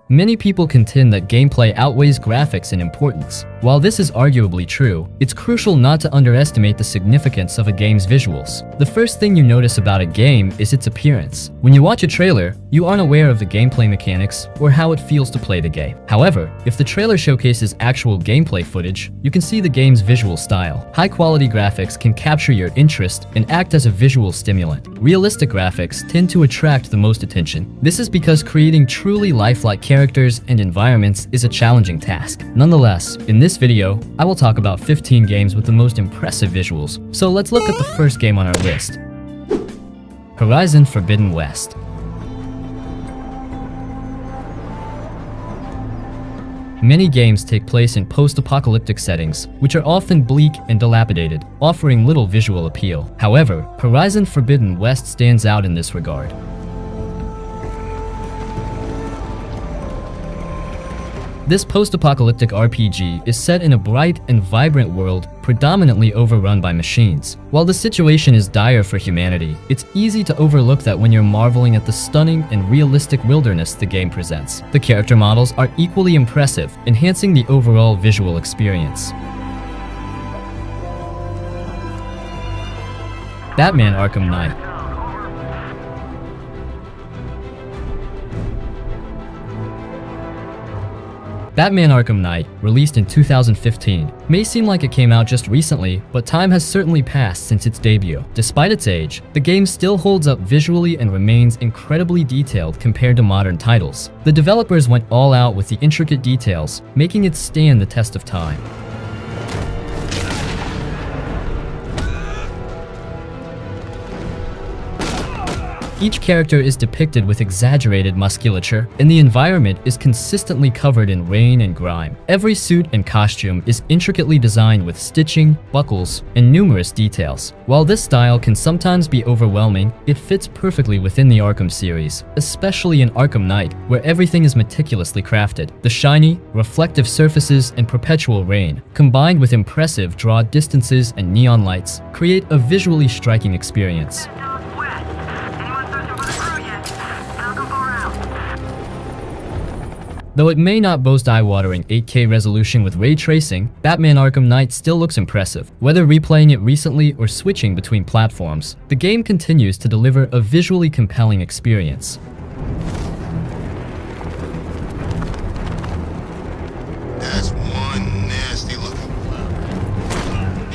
Many people contend that gameplay outweighs graphics in importance. While this is arguably true, it's crucial not to underestimate the significance of a game's visuals. The first thing you notice about a game is its appearance. When you watch a trailer, you aren't aware of the gameplay mechanics or how it feels to play the game. However, if the trailer showcases actual gameplay footage, you can see the game's visual style. High-quality graphics can capture your interest and act as a visual stimulant. Realistic graphics tend to attract the most attention. This is because creating truly lifelike characters and environments is a challenging task. Nonetheless, in this video, I will talk about 15 games with the most impressive visuals. So let's look at the first game on our list. Horizon Forbidden West. Many games take place in post-apocalyptic settings, which are often bleak and dilapidated, offering little visual appeal. However, Horizon Forbidden West stands out in this regard. This post-apocalyptic RPG is set in a bright and vibrant world predominantly overrun by machines. While the situation is dire for humanity, it's easy to overlook that when you're marveling at the stunning and realistic wilderness the game presents. The character models are equally impressive, enhancing the overall visual experience. Batman Arkham Knight. Batman Arkham Knight, released in 2015, may seem like it came out just recently, but time has certainly passed since its debut. Despite its age, the game still holds up visually and remains incredibly detailed compared to modern titles. The developers went all out with the intricate details, making it stand the test of time. Each character is depicted with exaggerated musculature, and the environment is consistently covered in rain and grime. Every suit and costume is intricately designed with stitching, buckles, and numerous details. While this style can sometimes be overwhelming, it fits perfectly within the Arkham series, especially in Arkham Knight, where everything is meticulously crafted. The shiny, reflective surfaces and perpetual rain, combined with impressive draw distances and neon lights, create a visually striking experience. Though it may not boast eye-watering 8K resolution with ray tracing, Batman Arkham Knight still looks impressive. Whether replaying it recently or switching between platforms, the game continues to deliver a visually compelling experience. That's one nasty looking clown.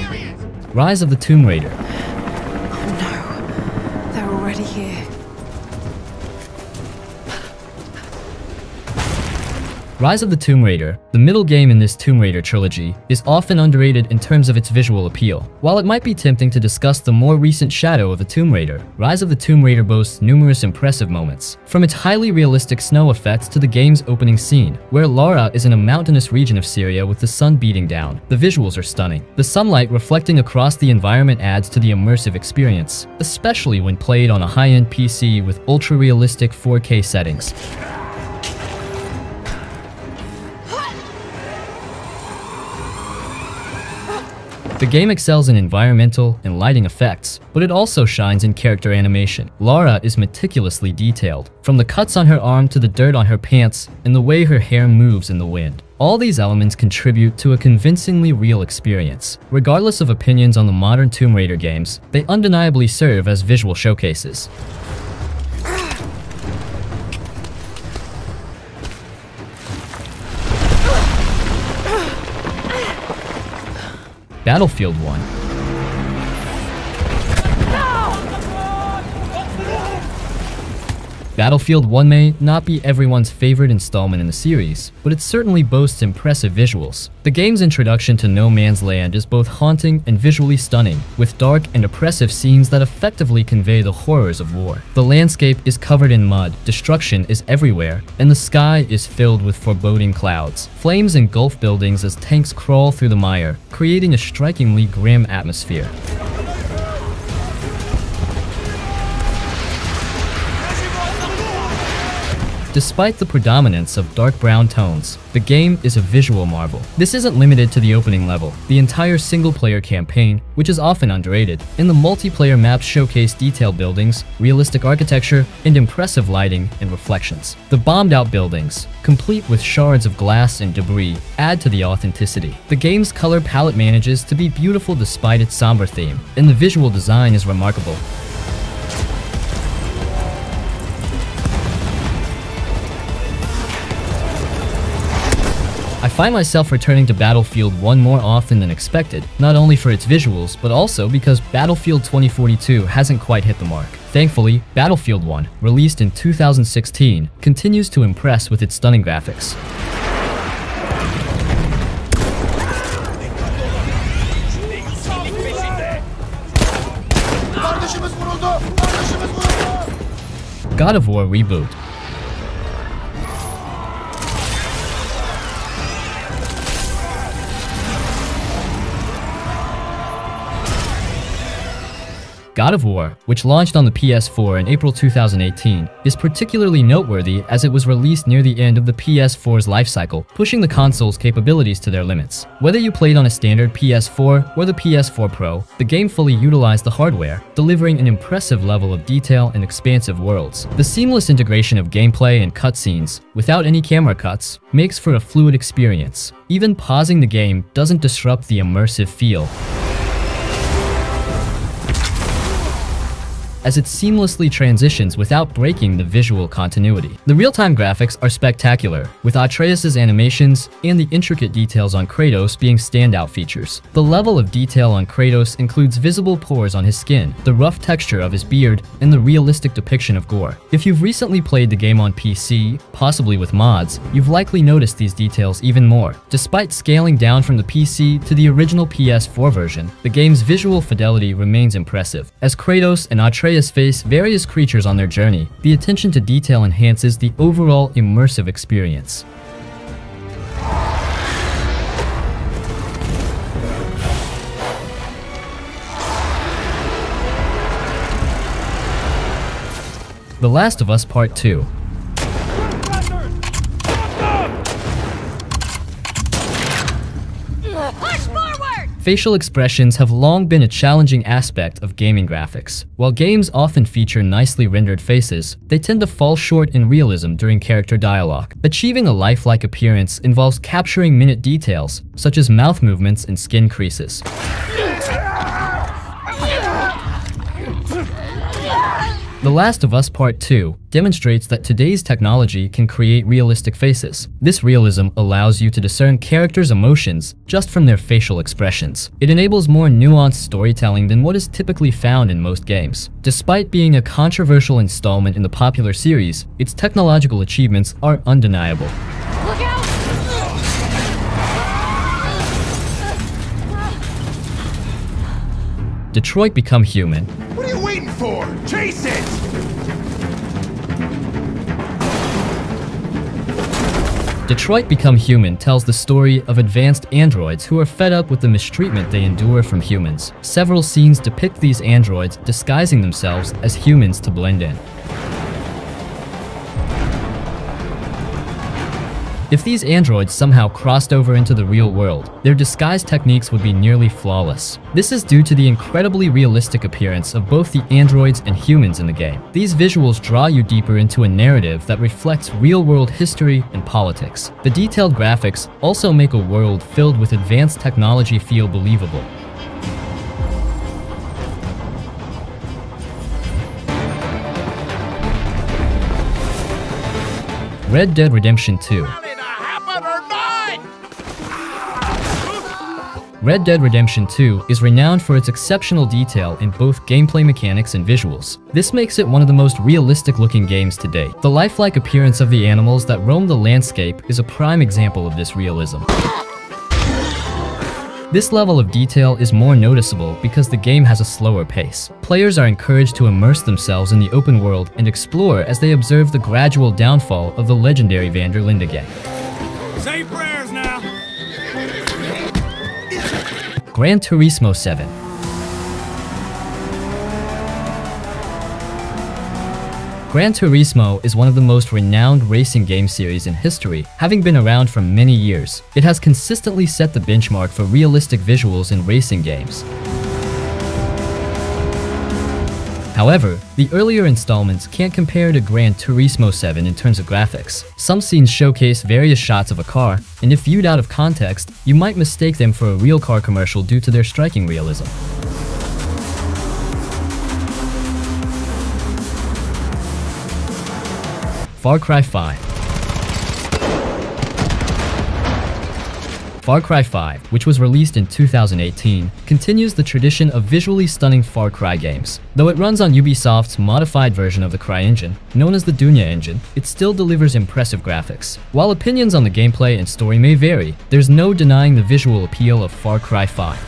Rise of the Tomb Raider. Oh no, they're already here. Rise of the Tomb Raider, the middle game in this Tomb Raider trilogy, is often underrated in terms of its visual appeal. While it might be tempting to discuss the more recent Shadow of the Tomb Raider, Rise of the Tomb Raider boasts numerous impressive moments. From its highly realistic snow effects to the game's opening scene, where Lara is in a mountainous region of Syria with the sun beating down. The visuals are stunning. The sunlight reflecting across the environment adds to the immersive experience, especially when played on a high-end PC with ultra-realistic 4K settings. The game excels in environmental and lighting effects, but it also shines in character animation. Lara is meticulously detailed, from the cuts on her arm to the dirt on her pants and the way her hair moves in the wind. All these elements contribute to a convincingly real experience. Regardless of opinions on the modern Tomb Raider games, they undeniably serve as visual showcases. Battlefield 1. Battlefield 1 may not be everyone's favorite installment in the series, but it certainly boasts impressive visuals. The game's introduction to No Man's Land is both haunting and visually stunning, with dark and oppressive scenes that effectively convey the horrors of war. The landscape is covered in mud, destruction is everywhere, and the sky is filled with foreboding clouds. Flames engulf buildings as tanks crawl through the mire, creating a strikingly grim atmosphere. Despite the predominance of dark brown tones, the game is a visual marvel. This isn't limited to the opening level. The entire single-player campaign, which is often underrated, and the multiplayer maps showcase detailed buildings, realistic architecture, and impressive lighting and reflections. The bombed-out buildings, complete with shards of glass and debris, add to the authenticity. The game's color palette manages to be beautiful despite its somber theme, and the visual design is remarkable. I find myself returning to Battlefield 1 more often than expected, not only for its visuals, but also because Battlefield 2042 hasn't quite hit the mark. Thankfully, Battlefield 1, released in 2016, continues to impress with its stunning graphics. God of War Reboot. God of War, which launched on the PS4 in April 2018, is particularly noteworthy as it was released near the end of the PS4's lifecycle, pushing the console's capabilities to their limits. Whether you played on a standard PS4 or the PS4 Pro, the game fully utilized the hardware, delivering an impressive level of detail and expansive worlds. The seamless integration of gameplay and cutscenes, without any camera cuts, makes for a fluid experience. Even pausing the game doesn't disrupt the immersive feel, as it seamlessly transitions without breaking the visual continuity. The real-time graphics are spectacular, with Atreus' animations and the intricate details on Kratos being standout features. The level of detail on Kratos includes visible pores on his skin, the rough texture of his beard, and the realistic depiction of gore. If you've recently played the game on PC, possibly with mods, you've likely noticed these details even more. Despite scaling down from the PC to the original PS4 version, the game's visual fidelity remains impressive. As Kratos and Atreus face various creatures on their journey, the attention to detail enhances the overall immersive experience. The Last of Us Part 2. Facial expressions have long been a challenging aspect of gaming graphics. While games often feature nicely rendered faces, they tend to fall short in realism during character dialogue. Achieving a lifelike appearance involves capturing minute details, such as mouth movements and skin creases. The Last of Us Part 2 demonstrates that today's technology can create realistic faces. This realism allows you to discern characters' emotions just from their facial expressions. It enables more nuanced storytelling than what is typically found in most games. Despite being a controversial installment in the popular series, its technological achievements are undeniable. Look out! Detroit Become Human. What are you waiting for? Chase it! Detroit Become Human tells the story of advanced androids who are fed up with the mistreatment they endure from humans. Several scenes depict these androids disguising themselves as humans to blend in. If these androids somehow crossed over into the real world, their disguise techniques would be nearly flawless. This is due to the incredibly realistic appearance of both the androids and humans in the game. These visuals draw you deeper into a narrative that reflects real-world history and politics. The detailed graphics also make a world filled with advanced technology feel believable. Red Dead Redemption 2. Red Dead Redemption 2 is renowned for its exceptional detail in both gameplay mechanics and visuals. This makes it one of the most realistic-looking games to date. The lifelike appearance of the animals that roam the landscape is a prime example of this realism. This level of detail is more noticeable because the game has a slower pace. Players are encouraged to immerse themselves in the open world and explore as they observe the gradual downfall of the legendary Van der Linde gang. Say prayers now! Gran Turismo 7. Gran Turismo is one of the most renowned racing game series in history, having been around for many years. It has consistently set the benchmark for realistic visuals in racing games. However, the earlier installments can't compare to Gran Turismo 7 in terms of graphics. Some scenes showcase various shots of a car, and if viewed out of context, you might mistake them for a real car commercial due to their striking realism. Far Cry 5. Far Cry 5, which was released in 2018, continues the tradition of visually stunning Far Cry games. Though it runs on Ubisoft's modified version of the Cry engine, known as the Dunya engine, it still delivers impressive graphics. While opinions on the gameplay and story may vary, there's no denying the visual appeal of Far Cry 5.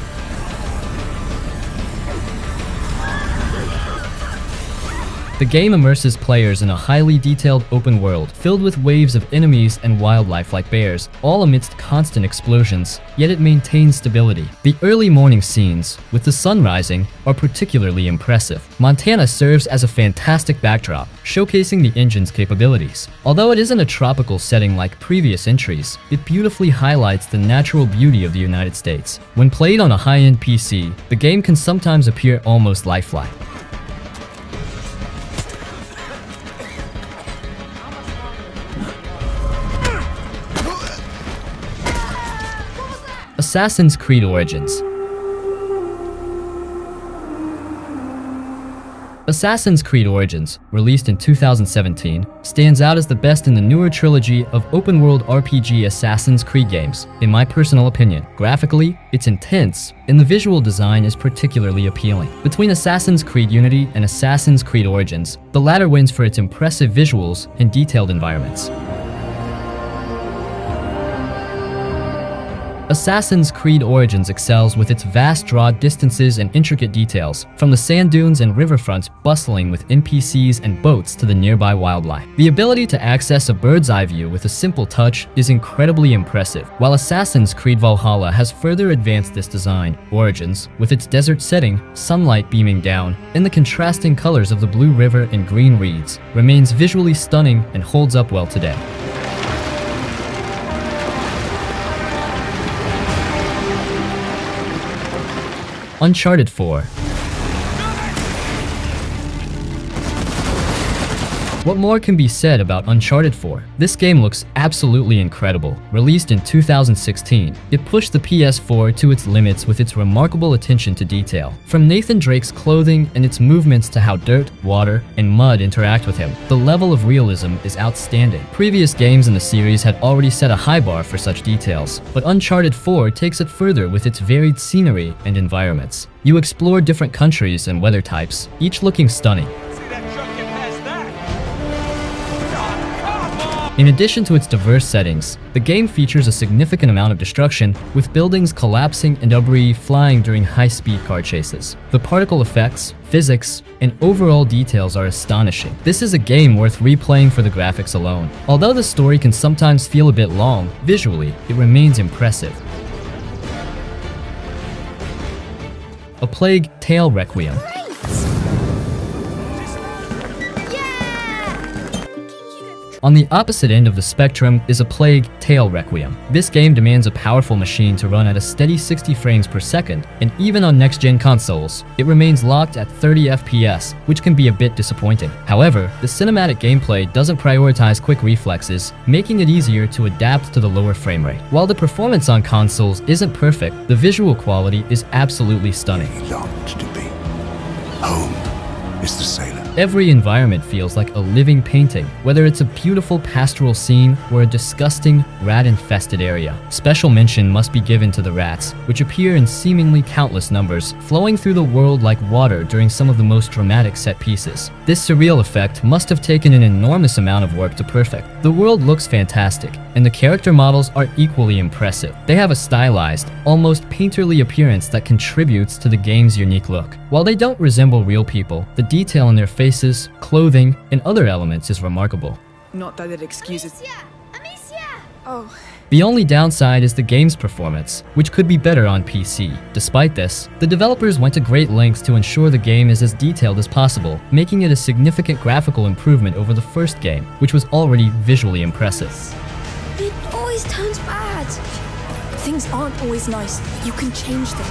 The game immerses players in a highly detailed open world, filled with waves of enemies and wildlife like bears, all amidst constant explosions, yet it maintains stability. The early morning scenes, with the sun rising, are particularly impressive. Montana serves as a fantastic backdrop, showcasing the engine's capabilities. Although it isn't a tropical setting like previous entries, it beautifully highlights the natural beauty of the United States. When played on a high-end PC, the game can sometimes appear almost lifelike. Assassin's Creed Origins. Assassin's Creed Origins, released in 2017, stands out as the best in the newer trilogy of open-world RPG Assassin's Creed games, in my personal opinion. Graphically, it's intense, and the visual design is particularly appealing. Between Assassin's Creed Unity and Assassin's Creed Origins, the latter wins for its impressive visuals and detailed environments. Assassin's Creed Origins excels with its vast draw distances and intricate details, from the sand dunes and riverfronts bustling with NPCs and boats to the nearby wildlife. The ability to access a bird's eye view with a simple touch is incredibly impressive. While Assassin's Creed Valhalla has further advanced this design, Origins, with its desert setting, sunlight beaming down, and the contrasting colors of the blue river and green reeds, remains visually stunning and holds up well today. Uncharted 4. What more can be said about Uncharted 4? This game looks absolutely incredible. Released in 2016, it pushed the PS4 to its limits with its remarkable attention to detail. From Nathan Drake's clothing and its movements to how dirt, water, and mud interact with him, the level of realism is outstanding. Previous games in the series had already set a high bar for such details, but Uncharted 4 takes it further with its varied scenery and environments. You explore different countries and weather types, each looking stunning. In addition to its diverse settings, the game features a significant amount of destruction, with buildings collapsing and debris flying during high-speed car chases. The particle effects, physics, and overall details are astonishing. This is a game worth replaying for the graphics alone. Although the story can sometimes feel a bit long, visually, it remains impressive. A Plague Tale Requiem. On the opposite end of the spectrum is A Plague Tale Requiem. This game demands a powerful machine to run at a steady 60 frames per second, and even on next-gen consoles, it remains locked at 30 FPS, which can be a bit disappointing. However, the cinematic gameplay doesn't prioritize quick reflexes, making it easier to adapt to the lower frame rate. While the performance on consoles isn't perfect, the visual quality is absolutely stunning. Longed to be. Home is the sailor. Every environment feels like a living painting, whether it's a beautiful pastoral scene or a disgusting, rat-infested area. Special mention must be given to the rats, which appear in seemingly countless numbers, flowing through the world like water during some of the most dramatic set pieces. This surreal effect must have taken an enormous amount of work to perfect. The world looks fantastic, and the character models are equally impressive. They have a stylized, almost painterly appearance that contributes to the game's unique look. While they don't resemble real people, the detail in their faces, clothing, and other elements is remarkable. Not that it excuses. Oh, The only downside is the game's performance, which could be better on PC. Despite this, the developers went to great lengths to ensure the game is as detailed as possible, making it a significant graphical improvement over the first game, which was already visually impressive. It always turns bad. things aren't always nice. You can change them.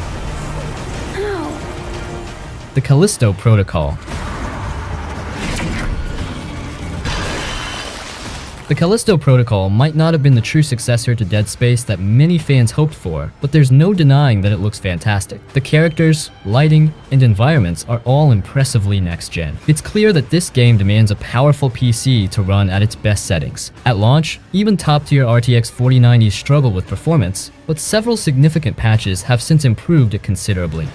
How? The Callisto Protocol. The Callisto Protocol might not have been the true successor to Dead Space that many fans hoped for, but there's no denying that it looks fantastic. The characters, lighting, and environments are all impressively next-gen. It's clear that this game demands a powerful PC to run at its best settings. At launch, even top-tier RTX 4090s struggle with performance, but several significant patches have since improved it considerably.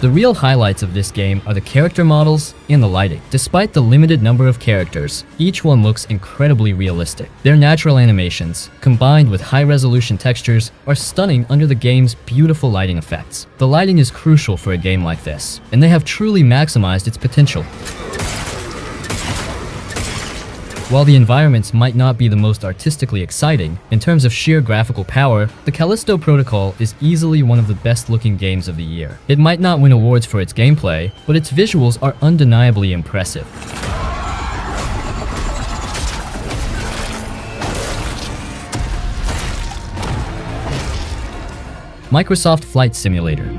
The real highlights of this game are the character models and the lighting. Despite the limited number of characters, each one looks incredibly realistic. Their natural animations, combined with high-resolution textures, are stunning under the game's beautiful lighting effects. The lighting is crucial for a game like this, and they have truly maximized its potential. While the environments might not be the most artistically exciting, in terms of sheer graphical power, the Callisto Protocol is easily one of the best-looking games of the year. It might not win awards for its gameplay, but its visuals are undeniably impressive. Microsoft Flight Simulator.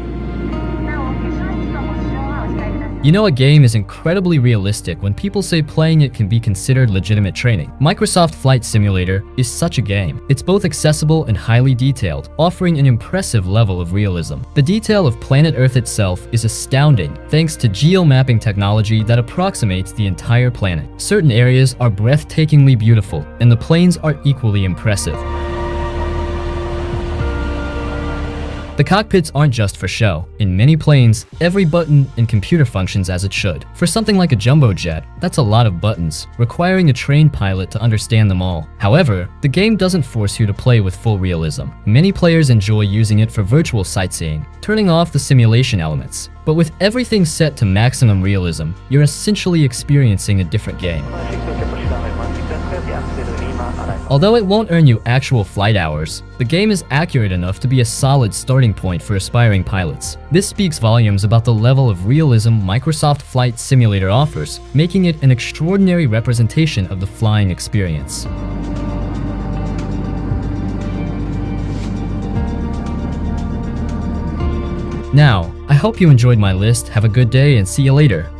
You know, a game is incredibly realistic when people say playing it can be considered legitimate training. Microsoft Flight Simulator is such a game. It's both accessible and highly detailed, offering an impressive level of realism. The detail of planet Earth itself is astounding, thanks to geo-mapping technology that approximates the entire planet. Certain areas are breathtakingly beautiful, and the planes are equally impressive. The cockpits aren't just for show. In many planes, every button and computer functions as it should. For something like a jumbo jet, that's a lot of buttons, requiring a trained pilot to understand them all. However, the game doesn't force you to play with full realism. Many players enjoy using it for virtual sightseeing, turning off the simulation elements. But with everything set to maximum realism, you're essentially experiencing a different game. Although it won't earn you actual flight hours, the game is accurate enough to be a solid starting point for aspiring pilots. This speaks volumes about the level of realism Microsoft Flight Simulator offers, making it an extraordinary representation of the flying experience. Now, I hope you enjoyed my list. Have a good day and see you later.